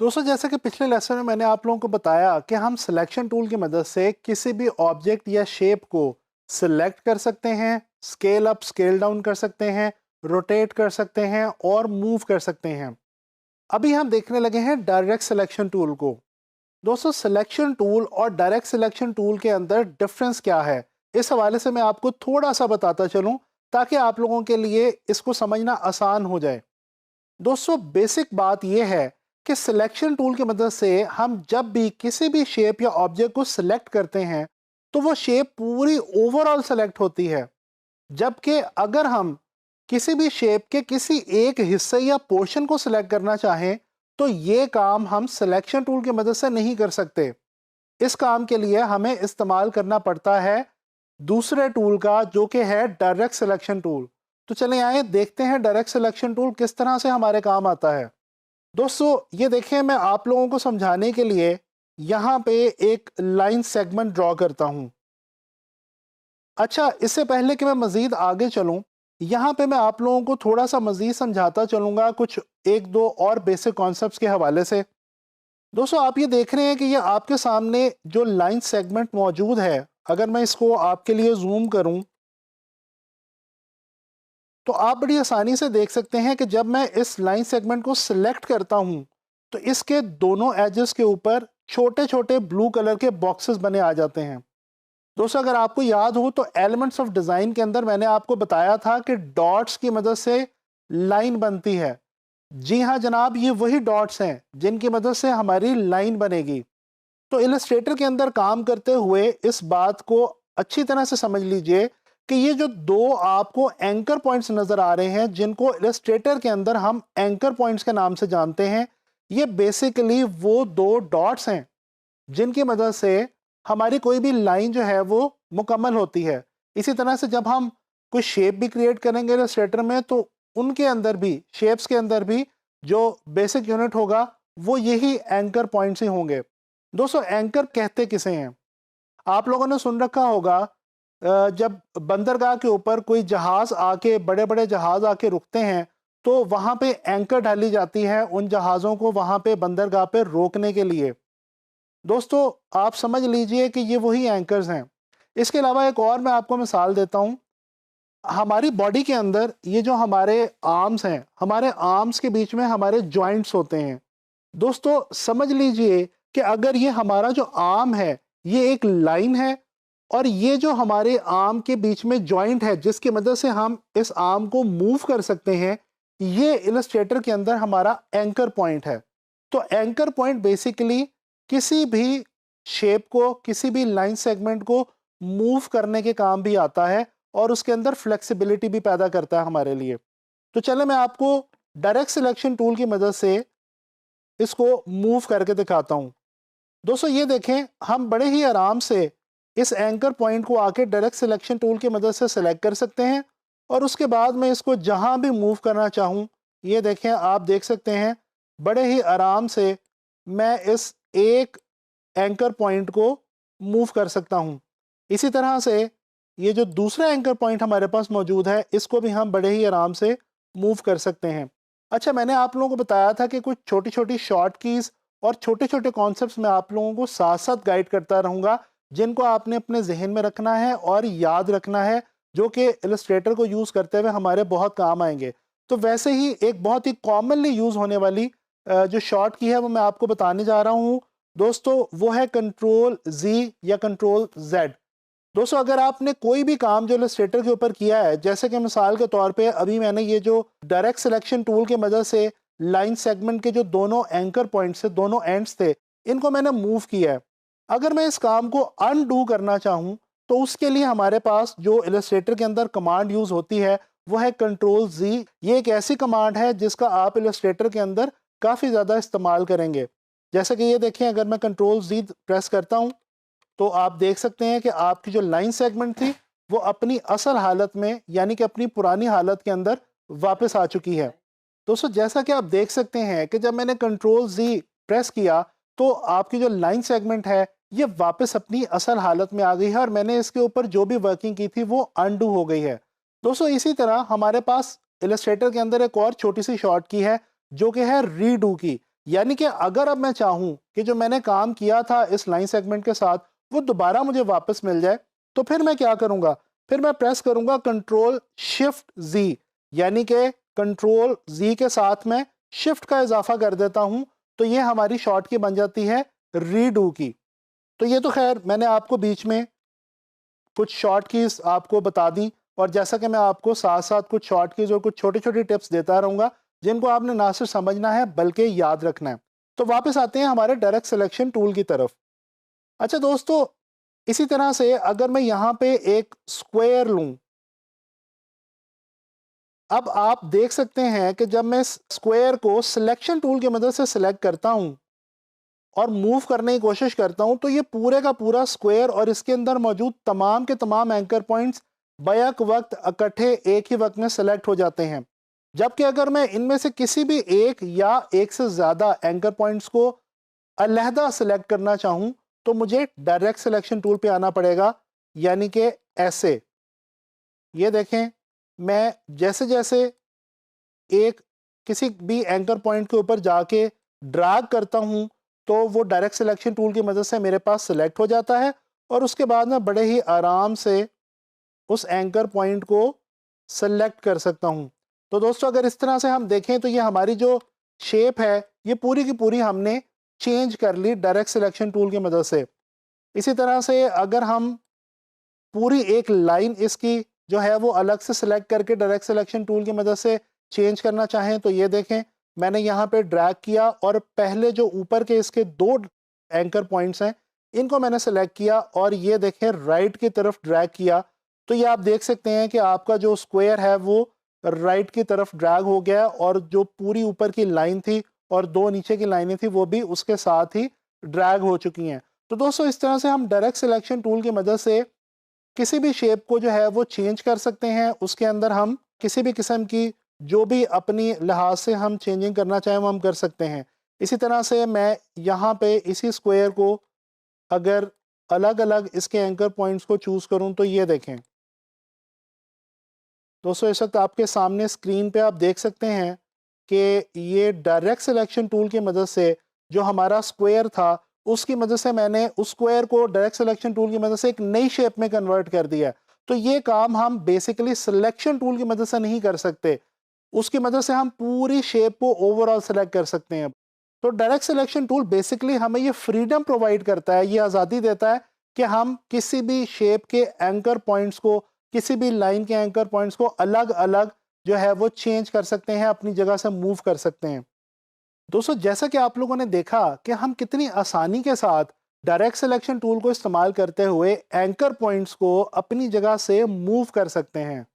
दोस्तों जैसे कि पिछले लेसन में मैंने आप लोगों को बताया कि हम सिलेक्शन टूल की मदद से किसी भी ऑब्जेक्ट या शेप को सिलेक्ट कर सकते हैं, स्केल अप स्केल डाउन कर सकते हैं, रोटेट कर सकते हैं और मूव कर सकते हैं। अभी हम देखने लगे हैं डायरेक्ट सिलेक्शन टूल को। दोस्तों सिलेक्शन टूल और डायरेक्ट सिलेक्शन टूल के अंदर डिफरेंस क्या है, इस हवाले से मैं आपको थोड़ा सा बताता चलूं ताकि आप लोगों के लिए इसको समझना आसान हो जाए। दोस्तों बेसिक बात यह है कि सिलेक्शन टूल की मदद से हम जब भी किसी भी शेप या ऑब्जेक्ट को सिलेक्ट करते हैं तो वो शेप पूरी ओवरऑल सेलेक्ट होती है। जबकि अगर हम किसी भी शेप के किसी एक हिस्से या पोर्शन को सिलेक्ट करना चाहें तो ये काम हम सिलेक्शन टूल की मदद से नहीं कर सकते। इस काम के लिए हमें इस्तेमाल करना पड़ता है दूसरे टूल का, जो कि है डायरेक्ट सिलेक्शन टूल। तो चलें आए देखते हैं डायरेक्ट सिलेक्शन टूल किस तरह से हमारे काम आता है। दोस्तों ये देखें, मैं आप लोगों को समझाने के लिए यहाँ पे एक लाइन सेगमेंट ड्रॉ करता हूँ। अच्छा, इससे पहले कि मैं मज़ीद आगे चलूँ, यहाँ पे मैं आप लोगों को थोड़ा सा मज़ीद समझाता चलूँगा कुछ एक दो और बेसिक कॉन्सेप्ट्स के हवाले से। दोस्तों आप ये देख रहे हैं कि ये आपके सामने जो लाइन सेगमेंट मौजूद है, अगर मैं इसको आपके लिए जूम करूं तो आप बड़ी आसानी से देख सकते हैं कि जब मैं इस लाइन सेगमेंट को सिलेक्ट करता हूं तो इसके दोनों एजेस के ऊपर छोटे छोटे ब्लू कलर के बॉक्सेस बने आ जाते हैं। दोस्तों अगर आपको याद हो तो एलिमेंट्स ऑफ डिज़ाइन के अंदर मैंने आपको बताया था कि डॉट्स की मदद से लाइन बनती है। जी हाँ जनाब, ये वही डॉट्स हैं जिनकी मदद से हमारी लाइन बनेगी। तो इलस्ट्रेटर के अंदर काम करते हुए इस बात को अच्छी तरह से समझ लीजिए कि ये जो दो आपको एंकर पॉइंट्स नजर आ रहे हैं, जिनको इलस्ट्रेटर के अंदर हम एंकर पॉइंट्स के नाम से जानते हैं, ये बेसिकली वो दो डॉट्स हैं जिनकी मदद से हमारी कोई भी लाइन जो है वो मुकम्मल होती है। इसी तरह से जब हम कोई शेप भी क्रिएट करेंगे इलस्ट्रेटर में तो उनके अंदर भी, शेप्स के अंदर भी जो बेसिक यूनिट होगा वो यही एंकर पॉइंट्स ही होंगे। दोस्तों एंकर कहते किसे हैं? आप लोगों ने सुन रखा होगा जब बंदरगाह के ऊपर कोई जहाज आके, बड़े बड़े जहाज आके रुकते हैं तो वहां पे एंकर डाली जाती है उन जहाज़ों को वहां पे बंदरगाह पे रोकने के लिए। दोस्तों आप समझ लीजिए कि ये वही एंकर्स हैं। इसके अलावा एक और मैं आपको मिसाल देता हूँ। हमारी बॉडी के अंदर ये जो हमारे आर्म्स हैं, हमारे आर्म्स के बीच में हमारे जॉइंट्स होते हैं। दोस्तों समझ लीजिए कि अगर ये हमारा जो आर्म है ये एक लाइन है और ये जो हमारे आर्म के बीच में जॉइंट है जिसकी मदद से हम इस आर्म को मूव कर सकते हैं, ये इलस्ट्रेटर के अंदर हमारा एंकर पॉइंट है। तो एंकर पॉइंट बेसिकली किसी भी शेप को, किसी भी लाइन सेगमेंट को मूव करने के काम भी आता है और उसके अंदर फ्लेक्सिबिलिटी भी पैदा करता है हमारे लिए। तो चले मैं आपको डायरेक्ट सिलेक्शन टूल की मदद से इसको मूव करके दिखाता हूं। दोस्तों ये देखें, हम बड़े ही आराम से इस एंकर पॉइंट को आके डायरेक्ट सिलेक्शन टूल की मदद से सिलेक्ट कर सकते हैं और उसके बाद मैं इसको जहां भी मूव करना चाहूं, ये देखें, आप देख सकते हैं बड़े ही आराम से मैं इस एक एंकर पॉइंट को मूव कर सकता हूं। इसी तरह से ये जो दूसरा एंकर पॉइंट हमारे पास मौजूद है इसको भी हम बड़े ही आराम से मूव कर सकते हैं। अच्छा, मैंने आप लोगों को बताया था कि कुछ छोटी छोटी शॉर्ट कीज और छोटे छोटे कॉन्सेप्ट्स मैं आप लोगों को साथ साथ गाइड करता रहूंगा, जिनको आपने अपने जहन में रखना है और याद रखना है, जो कि इलस्ट्रेटर को यूज करते हुए हमारे बहुत काम आएंगे। तो वैसे ही एक बहुत ही कॉमनली यूज होने वाली जो शॉर्ट की है वो मैं आपको बताने जा रहा हूँ दोस्तों, वो है कंट्रोल जी या कंट्रोल जेड। दोस्तों अगर आपने कोई भी काम जो इलस्ट्रेटर के ऊपर किया है, जैसे कि मिसाल के तौर पे अभी मैंने ये जो डायरेक्ट सिलेक्शन टूल की मदद से लाइन सेगमेंट के जो दोनों एंकर पॉइंट्स थे, दोनों एंड्स थे, इनको मैंने मूव किया है। अगर मैं इस काम को अनडू करना चाहूँ तो उसके लिए हमारे पास जो इलस्ट्रेटर के अंदर कमांड यूज होती है वो है कंट्रोल जी। ये एक ऐसी कमांड है जिसका आप इलस्ट्रेटर के अंदर काफ़ी ज़्यादा इस्तेमाल करेंगे। जैसे कि ये देखें, अगर मैं कंट्रोल जी प्रेस करता हूँ तो आप देख सकते हैं कि आपकी जो लाइन सेगमेंट थी वो अपनी असल हालत में, यानी कि अपनी पुरानी हालत के अंदर वापस आ चुकी है। दोस्तों जैसा कि आप देख सकते हैं कि जब मैंने कंट्रोल जी प्रेस किया तो आपकी जो लाइन सेगमेंट है ये वापस अपनी असल हालत में आ गई है और मैंने इसके ऊपर जो भी वर्किंग की थी वो अनडू हो गई है। दोस्तों इसी तरह हमारे पास इलस्ट्रेटर के अंदर एक और छोटी सी शॉर्ट की है जो कि है रीडू की। यानी कि अगर अब मैं चाहूं कि जो मैंने काम किया था इस लाइन सेगमेंट के साथ वो दोबारा मुझे वापस मिल जाए, तो फिर मैं क्या करूंगा, फिर मैं प्रेस करूंगा कंट्रोल शिफ्ट जी, यानी कि कंट्रोल जी के साथ में शिफ्ट का इजाफा कर देता हूं, तो ये हमारी शॉर्ट की बन जाती है रीडू की। तो ये तो खैर मैंने आपको बीच में कुछ शॉर्ट कीज आपको बता दी, और जैसा कि मैं आपको साथ साथ कुछ शॉर्ट कीज और कुछ छोटी छोटी टिप्स देता रहूंगा जिनको आपने ना सिर्फ समझना है बल्कि याद रखना है। तो वापस आते हैं हमारे डायरेक्ट सिलेक्शन टूल की तरफ। अच्छा दोस्तों, इसी तरह से अगर मैं यहां पे एक स्क्वायर लूं, अब आप देख सकते हैं कि जब मैं स्क्वायर को सिलेक्शन टूल की मदद से सिलेक्ट करता हूं और मूव करने की कोशिश करता हूं, तो ये पूरे का पूरा स्क्वायर और इसके अंदर मौजूद तमाम के तमाम एंकर पॉइंट्स बैक वक्त इकट्ठे एक ही वक्त में सेलेक्ट हो जाते हैं। जबकि अगर मैं इनमें से किसी भी एक या एक से ज़्यादा एंकर पॉइंट्स को अलहदा सेलेक्ट करना चाहूं, तो मुझे डायरेक्ट सिलेक्शन टूल पे आना पड़ेगा, यानी कि ऐसे। ये देखें, मैं जैसे जैसे एक किसी भी एंकर पॉइंट के ऊपर जाके ड्रैग करता हूं, तो वो डायरेक्ट सिलेक्शन टूल की मदद से मेरे पास सिलेक्ट हो जाता है, और उसके बाद मैं बड़े ही आराम से उस एंकर पॉइंट को सेलेक्ट कर सकता हूं। तो दोस्तों, अगर इस तरह से हम देखें तो ये हमारी जो शेप है ये पूरी की पूरी हमने चेंज कर ली डायरेक्ट सिलेक्शन टूल की मदद से। इसी तरह से अगर हम पूरी एक लाइन इसकी जो है वो अलग से सिलेक्ट करके डायरेक्ट सिलेक्शन टूल की मदद से चेंज करना चाहें, तो ये देखें, मैंने यहाँ पे ड्रैग किया और पहले जो ऊपर के इसके दो एंकर पॉइंट्स हैं इनको मैंने सेलेक्ट किया, और ये देखें राइट की तरफ ड्रैग किया, तो ये आप देख सकते हैं कि आपका जो स्क्वायर है वो राइट की तरफ ड्रैग हो गया, और जो पूरी ऊपर की लाइन थी और दो नीचे की लाइनें थी वो भी उसके साथ ही ड्रैग हो चुकी हैं। तो दोस्तों, इस तरह से हम डायरेक्ट सिलेक्शन टूल की मदद से किसी भी शेप को जो है वो चेंज कर सकते हैं। उसके अंदर हम किसी भी किस्म की जो भी अपनी लिहाज से हम चेंजिंग करना चाहें वो हम कर सकते हैं। इसी तरह से मैं यहाँ पे इसी स्क्वायर को अगर अलग अलग इसके एंकर पॉइंट्स को चूज़ करूँ, तो ये देखें दोस्तों, इस वक्त आपके सामने स्क्रीन पे आप देख सकते हैं कि ये डायरेक्ट सिलेक्शन टूल की मदद से जो हमारा स्क्वायर था उसकी मदद से मैंने उस स्क्वायर को डायरेक्ट सिलेक्शन टूल की मदद से एक नई शेप में कन्वर्ट कर दिया। तो ये काम हम बेसिकली सिलेक्शन टूल की मदद से नहीं कर सकते, उसकी मदद से हम पूरी शेप को ओवरऑल सेलेक्ट कर सकते हैं। तो डायरेक्ट सिलेक्शन टूल बेसिकली हमें ये फ्रीडम प्रोवाइड करता है, ये आज़ादी देता है कि हम किसी भी शेप के एंकर पॉइंट्स को, किसी भी लाइन के एंकर पॉइंट्स को अलग अलग जो है वो चेंज कर सकते हैं, अपनी जगह से मूव कर सकते हैं। दोस्तों, जैसा कि आप लोगों ने देखा कि हम कितनी आसानी के साथ डायरेक्ट सिलेक्शन टूल को इस्तेमाल करते हुए एंकर पॉइंट्स को अपनी जगह से मूव कर सकते हैं।